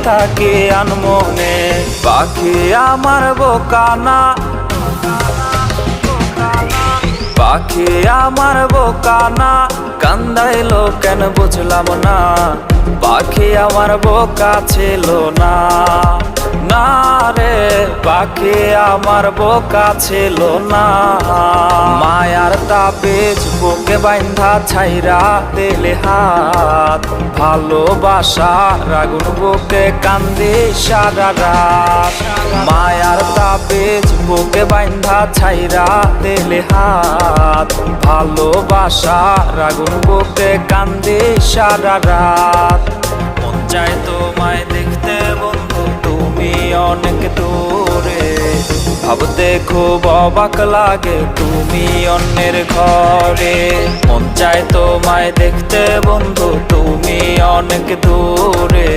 থাকি আনমনে। পাখি আমার বোকানা, পাখি আমার বোকানা, কান্দাইলো কেন বুঝলাম না। পাখি আমার বোকা ছিল না, না রে পাখি আমার বোকা ছিল না। মায়ার তাবিজ বুকে বাইন্ধা ছাইরা দিলে হাত, ভালোবাসার আগুন বুকে কান্দি সারা রাত। মায়ার তাবিজ বুকে বাইন্ধা ছাইরা দিলে হাত, ভালোবাসার আগুন বুকে কান্দি সারা রাত। মন চায় তোমায় দেখতে বন্ধু তুমি অনেক দূরে, ভাবতে খুব অবাক লাগে তুমি অন্যের ঘরে। মন চায় তোমায় দেখতে বন্ধু তুমি অনেক দূরে,